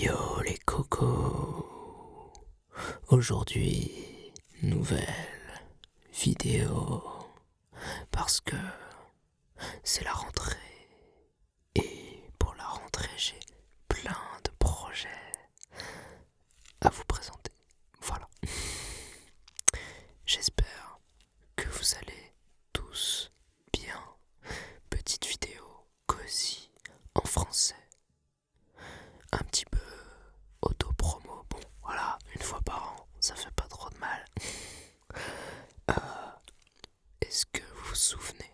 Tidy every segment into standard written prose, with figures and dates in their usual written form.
Yo les cocos. Aujourd'hui, nouvelle vidéo parce que c'est la rentrée et pour la rentrée j'ai plein de projets à vous présenter. Voilà. J'espère que vous allez tous bien. Petite vidéo cosy en français. Un petit peu auto-promo. Bon, voilà, une fois par an, ça fait pas trop de mal. Est-ce que vous vous souvenez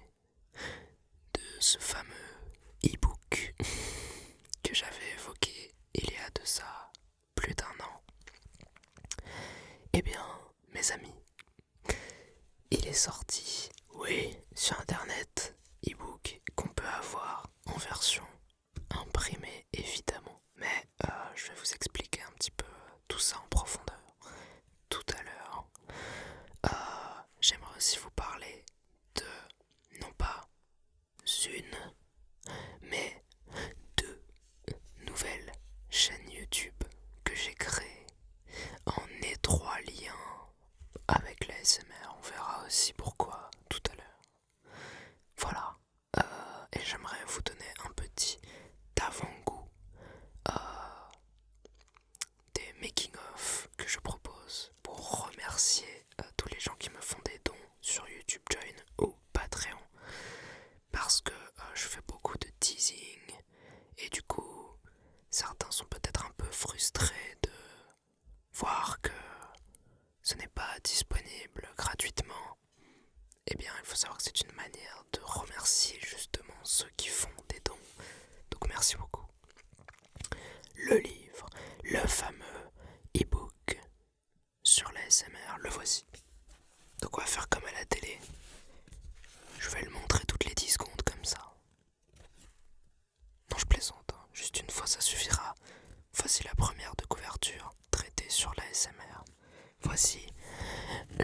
de ce fameux e-book que j'avais évoqué il y a de ça plus d'un an? Eh bien, mes amis, il est sorti, oui, sur internet, e-book qu'on peut avoir en version imprimée évidemment. Mais je vais vous expliquer un petit peu tout ça en profondeur tout à l'heure. J'aimerais aussi vous parler de, non pas une, mais deux nouvelles chaînes YouTube que j'ai créées en étroit lien avec la l'ASMR. On verra aussi pourquoi tout à l'heure. Voilà. Et j'aimerais vous donner un petit avant-goût des making-of que je propose pour remercier tous les gens qui me font des dons sur YouTube Join ou Patreon, parce que je fais beaucoup de teasing et du coup certains sont peut-être un peu frustrés de voir que ce n'est pas disponible gratuitement. Eh bien, il faut savoir que c'est une manière de remercier justement ceux qui font des dons. Donc merci beaucoup. Le livre, le fameux e-book sur l'ASMR, le voici. Donc on va faire comme à la télé. Je vais le montrer toutes les 10 secondes comme ça. Non, je plaisante, hein. Juste une fois ça suffira. Voici la première de couverture traitée sur l'ASMR. Voici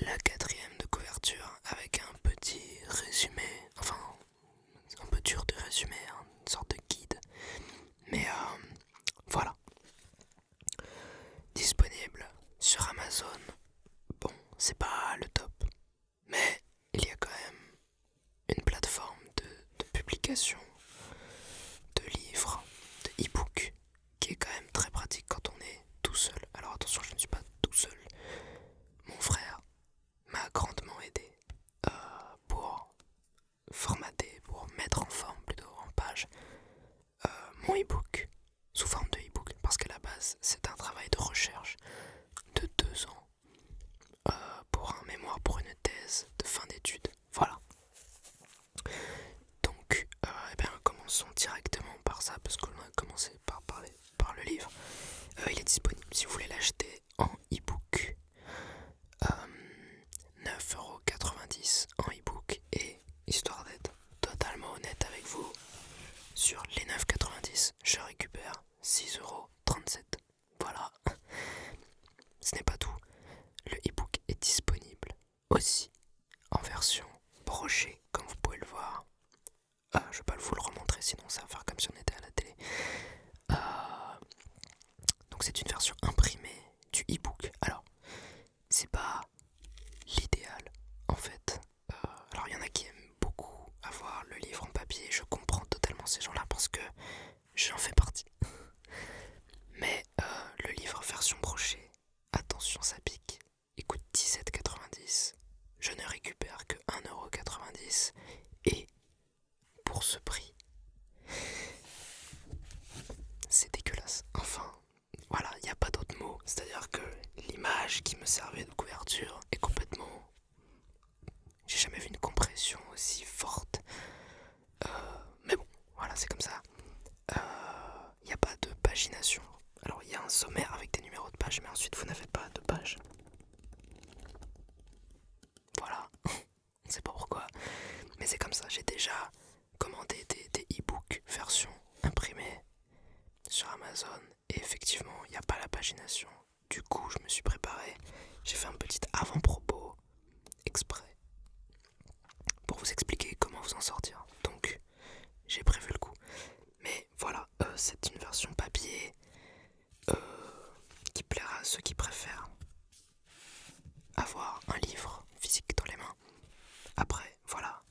la quatrième de couverture avec un petit résumé, enfin un peu dur de résumer, hein, une sorte de guide. Mais voilà. Disponible sur Amazon. Bon, c'est pas le top, mais il y a quand même une plateforme de publication de livres, de e-book, qui est quand même très pratique quand on est tout seul. Alors attention, je ne suis pas tout seul. Mon frère m'a grandement aidé pour formater, pour mettre en forme, plutôt en page, mon e-book sous forme de e-book, parce qu'à la base c'est un travail de recherche de 2 ans pour un mémoire, pour une thèse de fin d'études. Voilà. Donc, eh bien, commençons directement par ça, parce qu'on a commencé par parler par le livre. Il est disponible si vous voulez l'acheter en e-book. 9,90€ en e-book, et histoire d'être totalement honnête avec vous, sur les 9,90€, je récupère 6,37€. Voilà. Ce n'est pas tout. Le e-book est disponible aussi en version brochée, comme vous pouvez le voir. Je vais pas vous le remontrer, sinon ça va faire comme si on était à la télé. Donc c'est une version imprimée du e-book. Alors, c'est pas l'idéal en fait. Alors il y en a qui aiment beaucoup avoir le livre en papier. Je comprends totalement ces gens-là parce que j'en fais partie. Mais le livre version brochée, attention ça pique, il coûte 17,90€. Je ne récupère que 1,90€. Et pour ce prix, c'est dégueulasse. Enfin, voilà, il n'y a pas d'autre mot. C'est-à-dire que l'image qui me servait de couverture est complètement... J'ai jamais vu une compression aussi forte. Mais bon, voilà, c'est comme ça. Il n'y a pas de pagination. Alors il y a un sommaire avec des numéros de page, mais ensuite vous n'avez pas de page. Voilà, on ne sait pas pourquoi, mais c'est comme ça. J'ai déjà commandé des e-books version imprimée sur Amazon, et effectivement il n'y a pas la pagination. Du coup je me suis préparé, j'ai fait un petit avant-propos exprès pour vous expliquer comment vous en sortir. Donc j'ai prévu le coup. Mais voilà, c'est une version papier ceux qui préfèrent avoir un livre physique dans les mains. Après, voilà,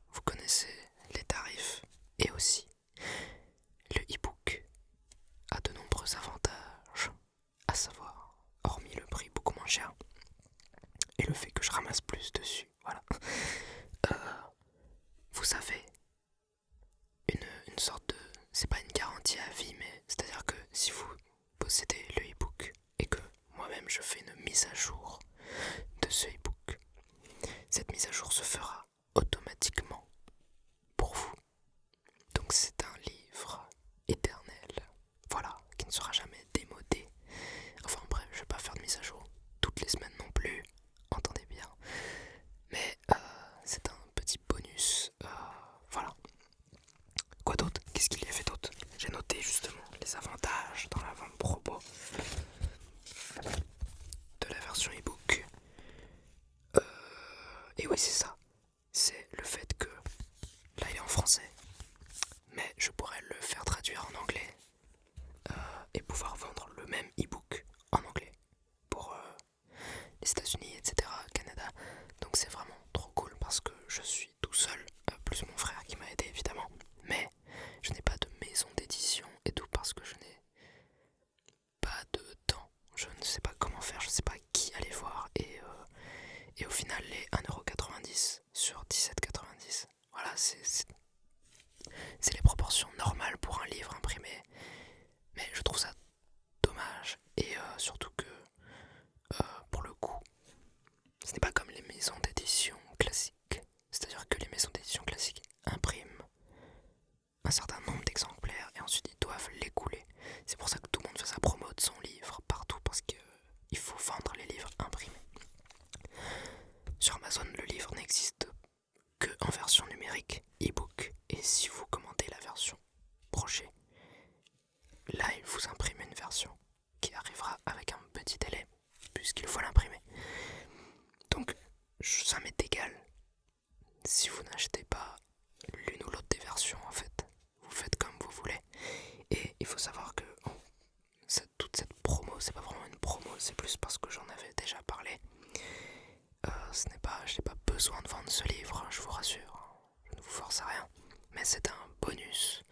vous connaissez les tarifs et aussi le e-book a de nombreux avantages, à savoir, hormis le prix beaucoup moins cher et le fait que je ramasse plus dessus, voilà. Vous avez une sorte de... c'est pas une garantie à vie, mais c'est-à-dire que si vous possédez le e-book et que moi-même je fais une mise à jour de ce e-book, cette mise à jour se fera automatiquement pour vous. Donc c'est un livre éternel, voilà, qui ne sera jamais démodé. Enfin bref, je vais pas faire de mise à jour toutes les semaines non plus, entendez bien. Mais c'est un petit bonus, voilà. Quoi d'autre? Qu'est-ce qu'il y avait d'autre? J'ai noté justement les avantages dans l'avant-propos de la version e-book. Et oui, c'est ça. C'est le fait que là il est en français, mais je pourrais le faire traduire en anglais et pouvoir vendre le même e-book en anglais pour les États-Unis, etc., Canada. Donc c'est vraiment trop cool parce que je suis tout seul, plus mon frère qui m'a aidé évidemment, mais je n'ai pas de maison d'édition et tout parce que je n'ai pas de temps. Je ne sais pas comment faire, je ne sais pas qui aller voir et au final les 1,90€ sur 17,90€, voilà, c'est les proportions normales pour un livre imprimé, mais je trouve ça dommage et surtout que pour le coup ce n'est pas comme les maisons d'édition classiques, c'est-à-dire que les maisons d'édition classiques impriment un certain nombre d'exemplaires et ensuite ils doivent l'écouler. C'est pour ça que tout le monde fait sa promo de son livre partout parce qu'il faut vendre les livres imprimés. Sur Amazon, le livre n'existe que en version numérique, e-book, et si vous commandez la version projet, là il vous imprime une version qui arrivera avec un petit délai puisqu'il faut l'imprimer. Donc ça m'est égal si vous n'achetez pas l'une ou l'autre des versions en fait. Vous faites comme vous voulez. Et il faut savoir que toute cette promo, c'est pas vraiment une promo, c'est plus parce que j'en avais déjà parlé. Je n'ai pas besoin de vendre ce livre, je vous rassure. Je ne vous force à rien. Mais c'est un bonus.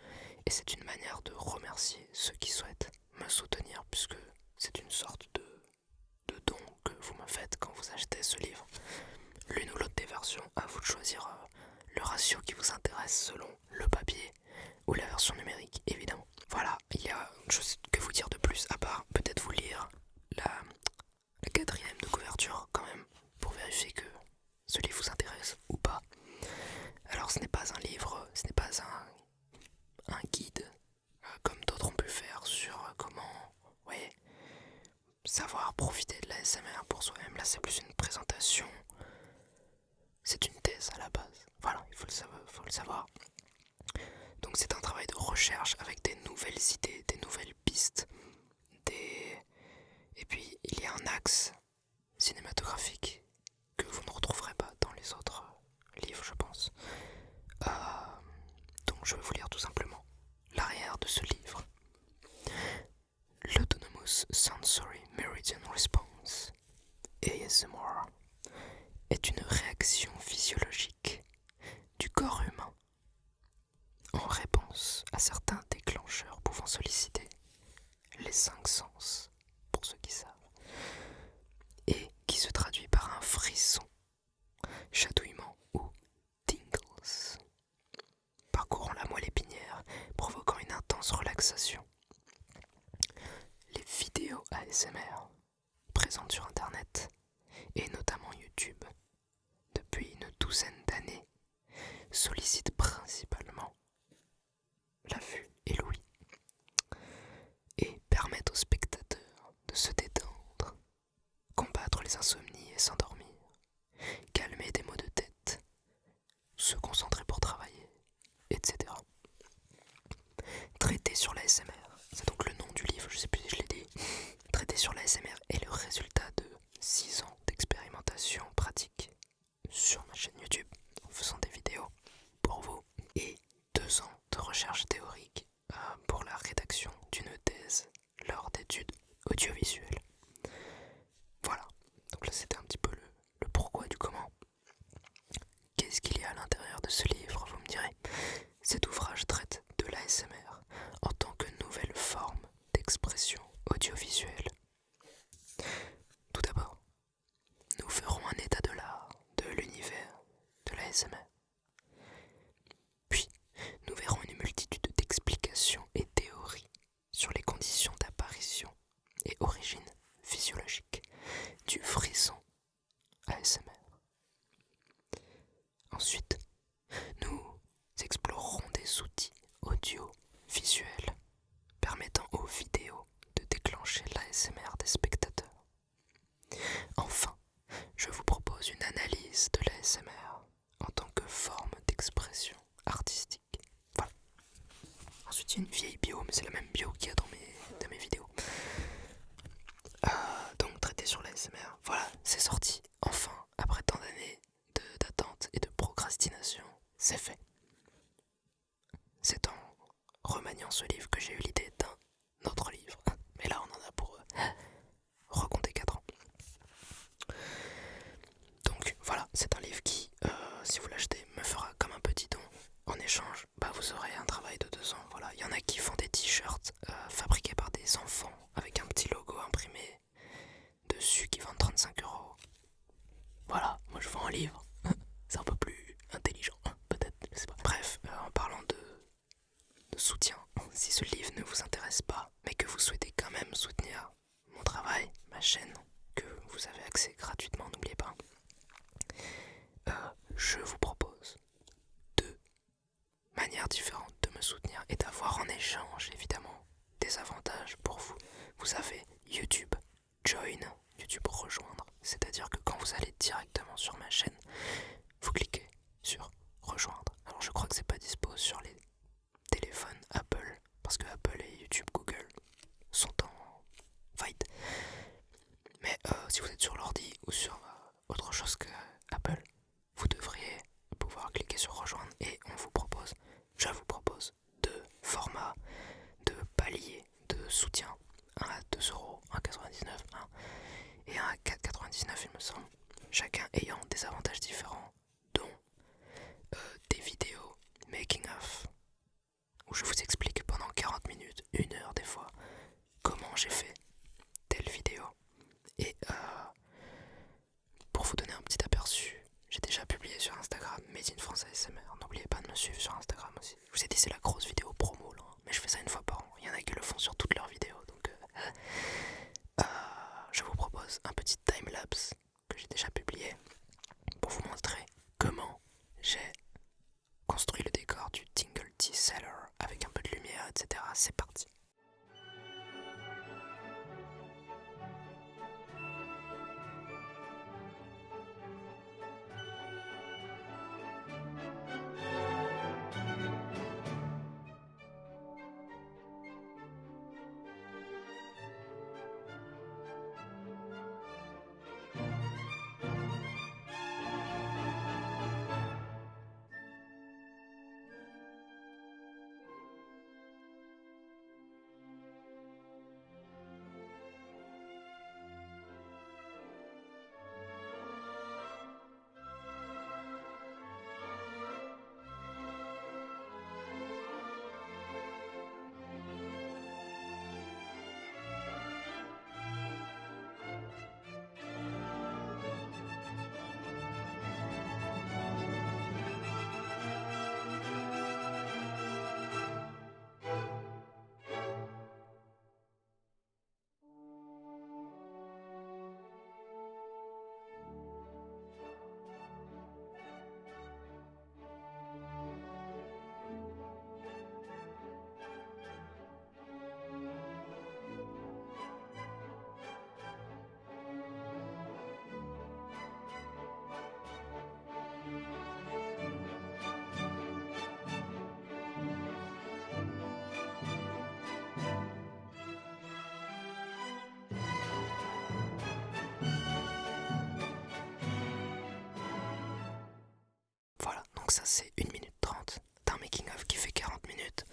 Et c'est une manière de remercier ceux qui souhaitent me soutenir puisque c'est une sorte de don que vous me faites quand vous achetez ce livre. L'une ou l'autre des versions, à vous de choisir le ratio qui vous intéresse selon le papier ou la version numérique, évidemment. Voilà, il y a une chose que vous dire de plus, à part peut-être vous lire la quatrième de couverture quand même, pour vérifier que ce livre vous intéresse ou pas. Alors ce n'est pas un livre, ce n'est pas un guide, comme d'autres ont pu faire sur comment, savoir profiter de la l'ASMR pour soi-même. Là c'est plus une présentation, c'est une thèse à la base, voilà, il faut le savoir. Donc c'est un travail de recherche avec des nouvelles idées, des nouvelles pistes, et puis il y a un axe cinématographique que vous ne retrouverez pas dans les autres livres, je pense. Donc je vais vous lire tout simplement l'arrière de ce livre. L'Autonomous Sensory Meridian Response, ASMR, est une réaction physiologique du corps humain en réponse à certains déclencheurs pouvant solliciter les 5 sens, pour ceux qui savent, et qui se traduit par un frisson, chatouillement ou tingles, parcourant la moelle épinière, provoquant une intense relaxation. Les vidéos ASMR présentes sur Internet, et notamment YouTube, depuis une douzaine d'années, sollicitent principalement la vue et l'ouïe, et permettent aux spectateurs de se détendre, combattre les insomnies et s'endormir, calmer des maux de tête, se concentrer pour travailler, etc. Traité sur l'ASMR, c'est donc le nom du livre, je sais plus si je l'ai dit. Traité sur l'ASMR est le résultat de 6 ans d'expérimentation pratique sur ma chaîne YouTube en faisant des vidéos pour vous et 2 ans de recherche théorique pour la rédaction d'une thèse lors d'études audiovisuelles. c'était un petit peu le pourquoi du comment. Qu'est-ce qu'il y a à l'intérieur de ce livre, vous me direz? Cet ouvrage traite de l'ASMR en tant que nouvelle forme d'expression audiovisuelle. Tout d'abord, nous ferons un état de l'art, de l'univers, de l'ASMR. Puis, nous verrons une multitude d'explications et théories sur les conditions d'apparition et origine physiologique du frisson ASMR. Ensuite, nous explorerons des outils audio-visuels permettant aux vidéos de déclencher l'ASMR des spectateurs. Enfin, je vous propose une analyse de l'ASMR en tant que forme d'expression artistique. Voilà. Ensuite, il y a une vieille bio, mais c'est la même bio qu'il y a dans mes vidéos. Donc, traité sur l'ASMR. Voilà, c'est sorti. Enfin, après tant d'années d'attente et de procrastination, c'est fait. C'est en remaniant ce livre que j'ai eu l'idée d'un autre livre. Mais là, on en a pour recompter 4 ans. Donc voilà, c'est un livre qui, si vous l'achetez, me fera comme un petit don. En échange, vous aurez un travail de 2 ans. Voilà, il y en a qui font des t-shirts fabriqués par des enfants avec un petit logo imprimé dessus qui vendent 35€. Voilà, moi je vends un livre. C'est un peu plus intelligent, peut-être, je sais pas. Bref, en parlant de soutien, si ce livre ne vous intéresse pas, mais que vous souhaitez quand même soutenir mon travail, ma chaîne, que vous avez accès gratuitement, n'oubliez pas, je vous propose 2 manières différentes de me soutenir et d'avoir en échange, évidemment, des avantages pour vous. Vous avez YouTube Join, YouTube Rejoindre, c'est-à-dire que quand vous allez directement sur ma chaîne, vous cliquez sur Rejoindre. Alors je crois que c'est pas dispo sur les téléphones Apple, parce que Apple et YouTube Google sont en fight. Mais si vous êtes sur l'ordi ou sur autre chose que Apple, vous devriez pouvoir cliquer sur Rejoindre et je vous propose 2 formats de paliers de soutien. Un à 2€, un à 99€, et un à 4,99€ il me semble. Chacun ayant des avantages différents, dont des vidéos making of, où je vous explique pendant 40 minutes, 1 heure des fois, comment j'ai fait telle vidéo. Et pour vous donner un petit aperçu, j'ai déjà publié sur Instagram Made in France ASMR. N'oubliez pas de me suivre sur Instagram aussi. Je vous ai dit c'est la grosse vidéo promo là, mais je fais ça 1 fois par an. Il y en a qui le font sur toutes leurs vidéos. Donc je vous propose un petit timelapse que j'ai déjà publié pour vous montrer comment j'ai construit le décor du Tingle Tea Cellar avec un peu de lumière, etc. C'est parti. Voilà, donc ça c'est 1 minute 30 d'un making of qui fait 40 minutes.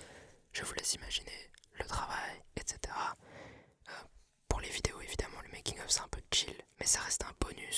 Je vous laisse imaginer le travail, etc. Pour les vidéos évidemment le making of c'est un peu chill, mais ça reste un bonus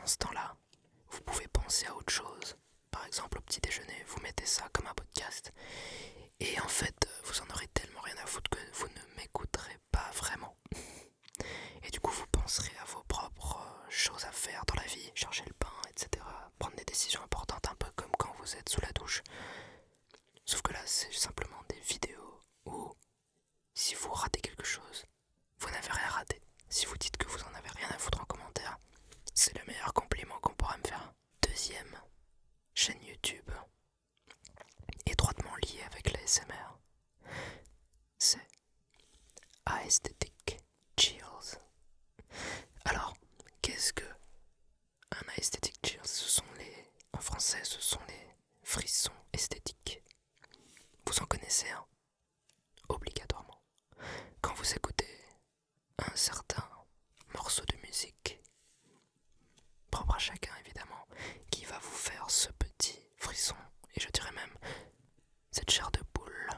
pendant ce temps-là, vous pouvez penser à autre chose. Par exemple, au petit déjeuner, vous mettez ça comme un podcast. Et en fait, vous en aurez tellement rien à foutre que vous ne m'écouterez pas vraiment. Et du coup, vous penserez à vos propres choses à faire dans la vie, chercher le pain, etc. Prendre des décisions importantes, un peu comme quand vous êtes sous la douche. Sauf que là, c'est simplement des vidéos où, si vous ratez quelque chose, vous n'avez rien raté. Si vous dites que vous en avez rien à foutre en commentaire, c'est le meilleur compliment qu'on pourra me faire. Deuxième chaîne YouTube, étroitement liée avec la SMR, c'est Aesthetic Chills. Alors, qu'est-ce que un Aesthetic Chills? En français, ce sont les frissons esthétiques. Vous en connaissez un, obligatoirement. Quand vous écoutez un certain morceau de musique, propre à chacun évidemment, qui va vous faire ce petit frisson, et je dirais même cette chair de poule.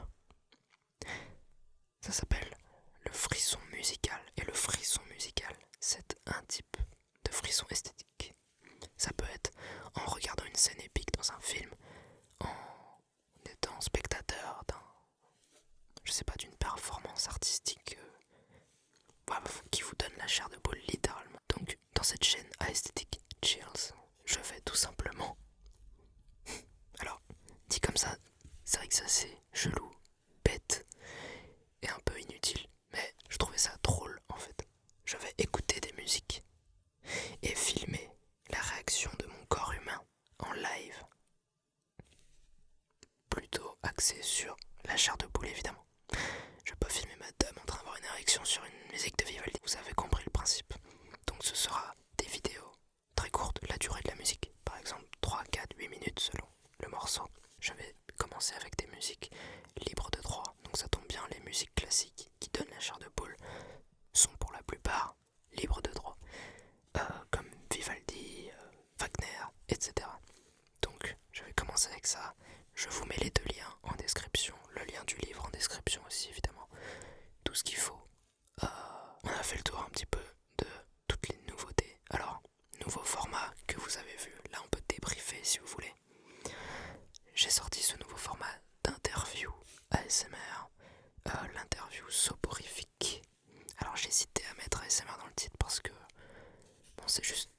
Ça s'appelle le frisson musical, et le frisson musical, c'est un type de frisson esthétique. Ça peut être en regardant une scène épique dans un film, en étant spectateur d'une performance artistique qui vous donne la chair de poule littéralement. Donc dans cette chaîne Aesthetic Chills, je vais tout simplement... Alors, dit comme ça, c'est vrai que ça c'est chelou, bête et un peu inutile, mais je trouvais ça drôle en fait. Je vais écouter des musiques et filmer la réaction de mon corps humain en live. Plutôt axé sur la chair de poule évidemment. Je vais pas filmer ma dame en train d'avoir une érection sur une musique de Vivaldi. Vous avez compris le principe. Donc ce sera des vidéos très courtes, la durée de la musique. Par exemple 3, 4, 8 minutes selon le morceau. Je vais commencer avec des musiques libres de droit. Donc ça tombe bien, les musiques classiques qui donnent la chair de poule sont pour la plupart libres de droit. Comme Vivaldi, Wagner, etc. Donc je vais commencer avec ça. Je vous mets les deux liens en description, le lien du livre en description aussi évidemment, tout ce qu'il faut. On a fait le tour un petit peu de toutes les nouveautés. Alors, nouveau format que vous avez vu, là on peut débriefer si vous voulez. J'ai sorti ce nouveau format d'interview ASMR, l'interview soporifique. Alors j'ai hésité à mettre ASMR dans le titre parce que bon, c'est juste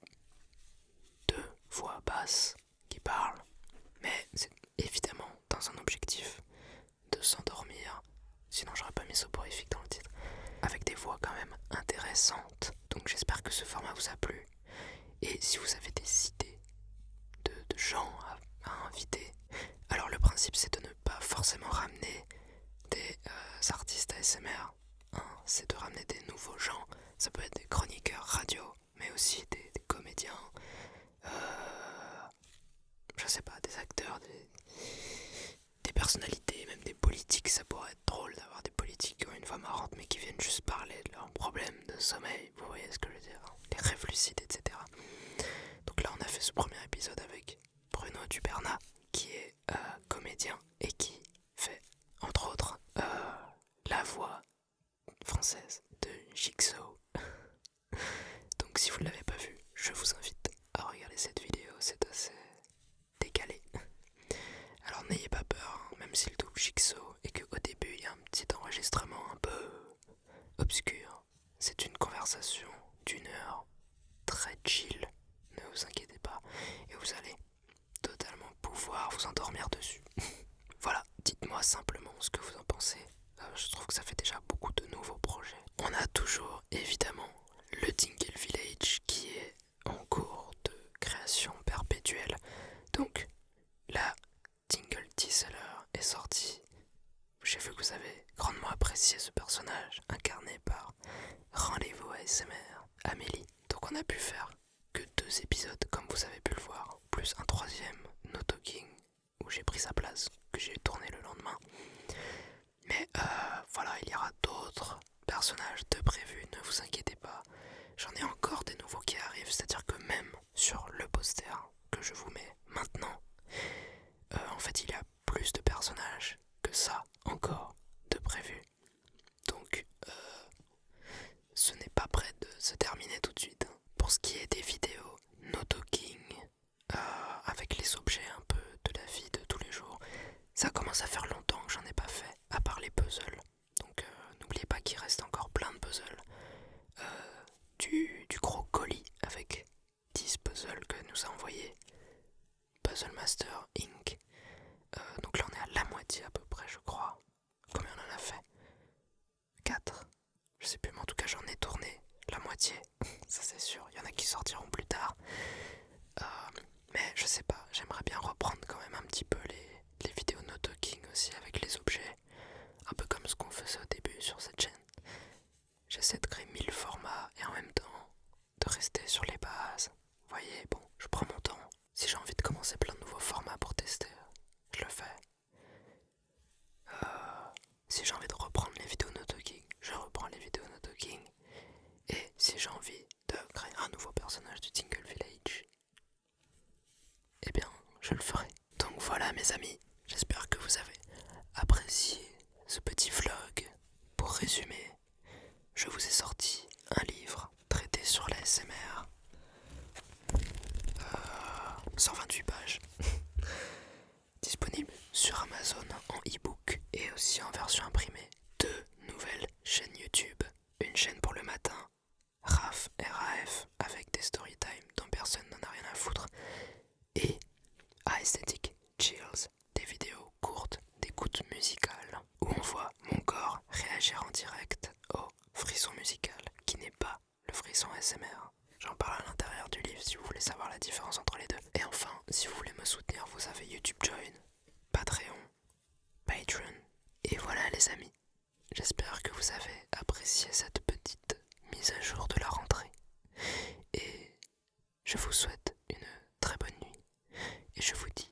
deux voix basses qui parlent, mais c'est évidemment dans un objectif de s'endormir, sinon j'aurais pas mis soporifique dans le titre, avec des voix quand même intéressantes. Donc j'espère que ce format vous a plu, et si vous avez des idées de gens à inviter, alors le principe c'est de ne pas forcément ramener des artistes ASMR, hein, c'est de ramener des nouveaux gens. Ça peut être des chroniqueurs radio, mais aussi des comédiens, je sais pas, des acteurs, des personnalités, même des politiques. Ça pourrait être drôle d'avoir des politiques qui ont une voix marrante mais qui viennent juste parler de leurs problèmes de sommeil, vous voyez ce que je veux dire, les rêves lucides, etc. Donc là on a fait ce premier épisode avec Bruno Dubernat, qui est comédien et qui fait entre autres la voix française de Jigsaw. Donc si vous ne l'avez pas vu, je vous invite à regarder cette vidéo, c'est assez décalé. Alors n'ayez pas peur, hein, même s'il double Jigsaw et qu'au début il y a un petit enregistrement un peu obscur. C'est une conversation d'1 heure, très chill, ne vous inquiétez pas, et vous allez totalement pouvoir vous endormir dessus. Voilà, dites-moi simplement ce que vous en pensez. Je trouve que ça fait déjà beaucoup de nouveaux projets. On a toujours évidemment le Dingle Village qui est en cours de création perpétuelle. Donc la Dingle Teaseller est sortie. J'ai vu que vous avez grandement apprécié ce personnage incarné par Rendez-vous ASMR, Amélie. Donc on a pu faire que 2 épisodes comme vous avez pu le voir, plus un 3e, No Talking, où j'ai pris sa place, que j'ai tourné le lendemain. Mais voilà, il y aura d'autres personnages de prévus, ne vous inquiétez pas. J'en ai encore des nouveaux qui arrivent, c'est-à-dire que même sur le poster que je vous mets maintenant, en fait il y a plus de personnages que ça encore de prévus. Donc ce n'est pas prêt de se terminer tout de suite. Pour ce qui est des vidéos No Talking, des objets un peu de la vie de tous les jours. Ça commence à faire longtemps que j'en ai pas fait, à part les puzzles. Donc n'oubliez pas qu'il reste encore plein de puzzles. Du gros colis avec 10 puzzles que nous a envoyé Puzzle Master Inc. Donc là on est à la moitié à peu près je crois. Combien on en a fait? 4. Je sais plus mais en tout cas j'en ai tourné la moitié. Ça c'est sûr, il y en a qui sortiront plus tard. Mais je sais pas, j'aimerais bien reprendre quand même un petit peu les vidéos no talking aussi avec les objets. Un peu comme ce qu'on faisait au début sur cette chaîne. J'essaie de créer 1000 formats et en même temps de rester sur les bases. Vous voyez, bon, je prends mon temps. Si j'ai envie de commencer plein de nouveaux formats pour tester, je le fais. Si j'ai envie de reprendre les vidéos no talking, je reprends les vidéos no talking. Et si j'ai envie de créer un nouveau personnage du Tingle Village, eh bien, je le ferai. Donc voilà mes amis, j'espère que vous avez apprécié ce petit vlog. Pour résumer, je vous ai sorti un livre traité sur la SMR. 128 pages. Disponible sur Amazon en e-book et aussi en version imprimée. 2 nouvelles chaînes YouTube. Une chaîne pour le matin, RAF, avec des storytime dont personne n'en a rien à foutre. Et Aesthetic Chills, des vidéos courtes d'écoute musicale où on voit mon corps réagir en direct au frisson musical qui n'est pas le frisson ASMR. J'en parle à l'intérieur du livre si vous voulez savoir la différence entre les deux. Et enfin, si vous voulez me soutenir, vous avez YouTube Join, Patreon, Patreon. Et voilà les amis, j'espère que vous avez apprécié cette petite mise à jour de la rentrée. Et je vous souhaite une très bonne nuit. Et je vous dis